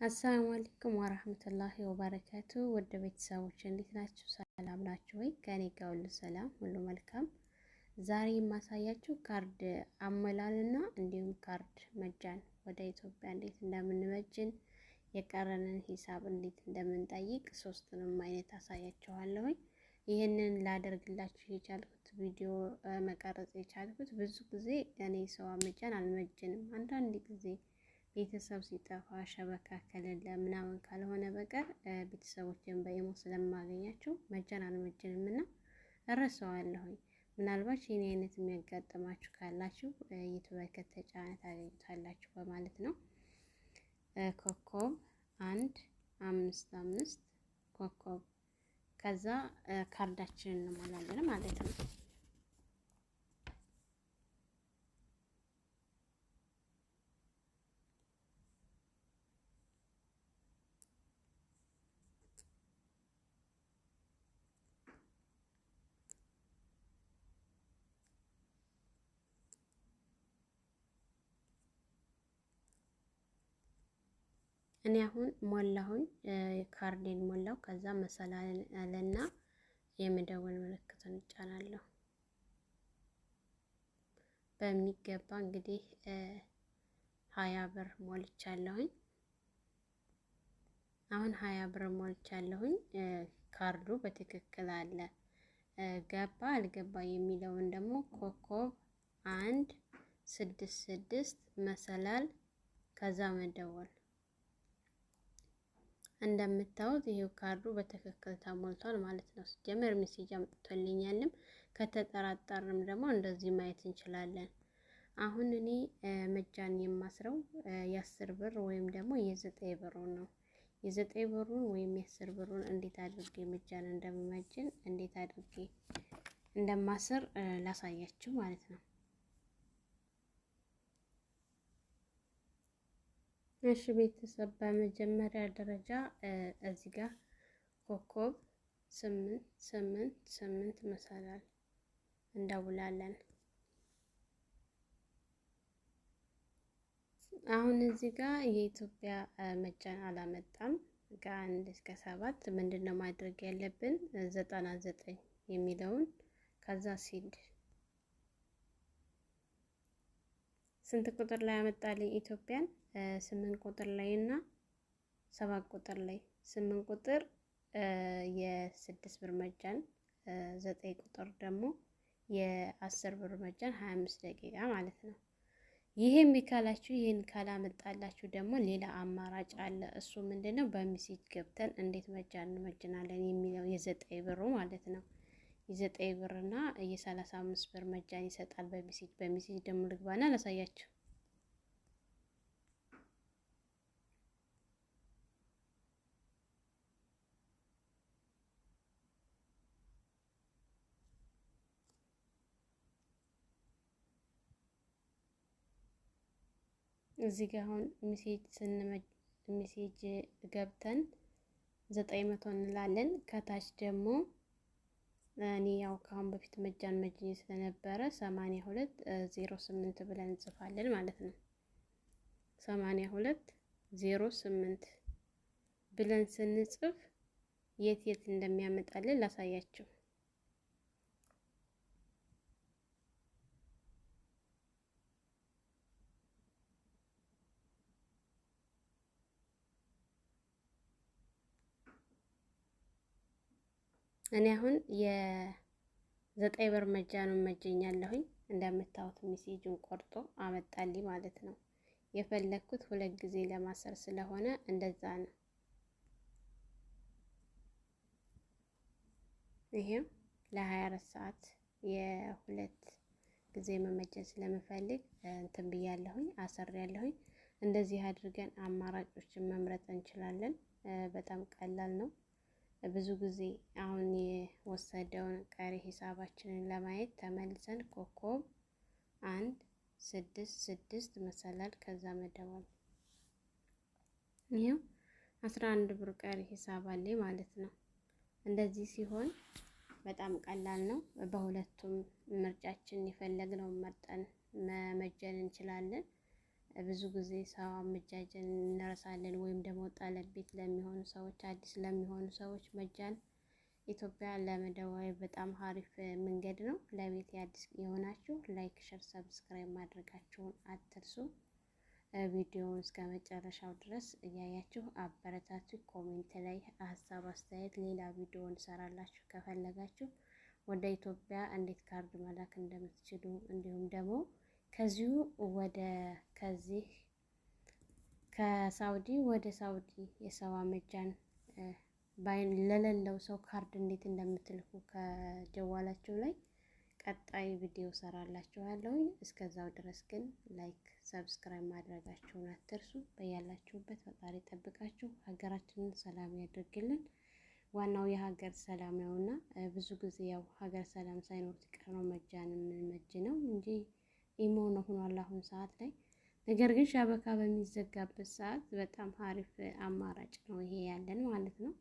አሰላሙ አለይኩም ወራህመቱላሂ ወበረካቱ። ወደ ቤተሰቦች እንዴት ናችሁ? ሰላም ናችሁ ወይ? ከኔ ጋር ሁሉ ሰላም፣ ሁሉ መልካም። ዛሬ የማሳያችሁ ካርድ አሞላልና እንዲሁም ካርድ መጃን ወደ ኢትዮጵያ እንዴት እንደምንመጅን የቀረንን ሂሳብ እንዴት እንደምንጠይቅ ሶስቱንም አይነት አሳያችኋለሁኝ። ይህንን ላደርግላችሁ የቻልኩት ቪዲዮ መቀረጽ የቻልኩት ብዙ ጊዜ እኔ ሰው መጃን አልመጅንም። አንዳንድ ጊዜ ቤተሰብ ሲጠፋ ሸበካ ከሌለ ምናምን ካልሆነ በቀር ቤተሰቦችን በኢሞ ስለማገኛቸው መጃን አልመጅንም እና እረሳዋለሁኝ። ምናልባት የኔ አይነት የሚያጋጥማችሁ ካላችሁ ዩቲዩብ ከተጫነ ታገኙታላችሁ በማለት ነው። ኮከብ 155 ኮከብ ከዛ ካርዳችንን እንሞላለን ማለት ነው። እኔ አሁን ሞላሁኝ ካርዴን ሞላው። ከዛ መሰላለና የመደወል ምልክቱን እጫናለሁ። በሚገባ እንግዲህ 20 ብር ሞልቻለሁኝ። አሁን 20 ብር ሞልቻለሁኝ። ካርዱ በትክክል አለ። ገባ አልገባ የሚለውን ደግሞ ኮከብ 166 መሰላል ከዛ መደወል። እንደምታዩት ይሄው ካርዱ በትክክል ተሞልቷል ማለት ነው። ሲጀመር ሜሴጅ አምጥቶልኛልም። ከተጠራጠርንም ደግሞ እንደዚህ ማየት እንችላለን። አሁን እኔ መጃን የማስረው የ10 ብር ወይም ደግሞ የ9 ብሩን ነው። የ9 ብሩን ወይም የ10 ብሩን እንዴት አድርጌ መጃን እንደምመጅን እንዴት አድርጌ እንደማስር ላሳያችሁ ማለት ነው። እሺ ቤተሰብ በመጀመሪያ ደረጃ እዚህ ጋር ኮከብ 888 መሰላል እንደውላለን። አሁን እዚህ ጋር የኢትዮጵያ መጃን አላመጣም። ከ1 እስከ 7 ምንድነው ማድረግ ያለብን? 99 የሚለውን ከዛ ሲድ ስንት ቁጥር ላይ አመጣልኝ? ኢትዮጵያን 8 ቁጥር ላይ እና 7 ቁጥር ላይ 8 ቁጥር የ6 ብር መጃን 9 ቁጥር ደግሞ የ10 ብር መጃን 25 ደቂቃ ማለት ነው። ይሄም ቢካላችሁ ይሄን ካላመጣላችሁ ደግሞ ሌላ አማራጭ አለ። እሱ ምንድነው? በሚሴጅ ገብተን እንዴት መጃን እንመጅናለን የሚለው የ9 ብሩ ማለት ነው። የ9 ብር እና የ35 ብር መጃን ይሰጣል በሚሴጅ ደግሞ ልግባና ላሳያችሁ። እዚህ ጋር አሁን ሚሴጅ ገብተን 900 እንላለን። ከታች ደግሞ እኔ ያው ካሁን በፊት መጃን መጅኝ ስለነበረ 8208 ብለን እንጽፋለን ማለት ነው። 8208 ብለን ስንጽፍ የት እንደሚያመጣልን ላሳያችሁ። እኔ አሁን የ9 ብር መጃኑን መጀኛለሁኝ። እንደምታዩት ሜሴጁን ቆርጦ አመጣልኝ ማለት ነው። የፈለኩት 2 ጊዜ ለማሰር ስለሆነ እንደዛ ነው። ይሄው ለ24 ሰዓት የ2 ጊዜ መመጀን ስለምፈልግ እንትን ብያለሁኝ፣ አሰሪያለሁኝ። እንደዚህ አድርገን አማራጮችን መምረጥ እንችላለን። በጣም ቀላል ነው። ብዙ ጊዜ አሁን የወሰደውን ቀሪ ሂሳባችንን ለማየት ተመልሰን ኮከብ 166 መሰላል ከዛ መደወል። ይሄው 11 ብር ቀሪ ሂሳብ አለኝ ማለት ነው። እንደዚህ ሲሆን በጣም ቀላል ነው። በሁለቱም ምርጫችን የፈለግነውን መርጠን መመጀን እንችላለን። ብዙ ጊዜ ሰው መጃጀን እንረሳለን፣ ወይም ደግሞ ጠለብ ቤት ለሚሆኑ ሰዎች፣ አዲስ ለሚሆኑ ሰዎች መጃን ኢትዮጵያ ለመደወል በጣም አሪፍ መንገድ ነው። ለቤት አዲስ የሆናችሁ ላይክ፣ ሸር፣ ሰብስክራይብ ማድረጋችሁን አትርሱ። ቪዲዮውን እስከ መጨረሻው ድረስ እያያችሁ አበረታቱ። ኮሜንት ላይ ሀሳብ አስተያየት፣ ሌላ ቪዲዮ እንሰራላችሁ ከፈለጋችሁ ወደ ኢትዮጵያ እንዴት ካርድ መላክ እንደምትችሉ እንዲሁም ደግሞ ከሳውዲ ወደ ሳውዲ የሰባ መጃን ለሌለው ሰው ካርድ እንዴት እንደምትልኩ ከጀዋላችሁ ላይ ቀጣይ ቪዲዮ ሰራላችኋለሁ። እስከዛው ድረስ ግን ላይክ ሰብስክራይብ ማድረጋችሁን አትርሱ። በያላችሁበት ፈጣሪ ጠብቃችሁ ሀገራችንን ሰላም ያድርግልን። ዋናው የሀገር ሰላም ነውና ብዙ ጊዜ ያው ሀገር ሰላም ሳይኖር ሲቀር ነው መጃን የምንመጅ ነው እንጂ ኢሞ ነው ሆኗል አሁን ሰዓት ላይ። ነገር ግን ሻበካ በሚዘጋበት ሰዓት በጣም አሪፍ አማራጭ ነው ይሄ ያለን ማለት ነው።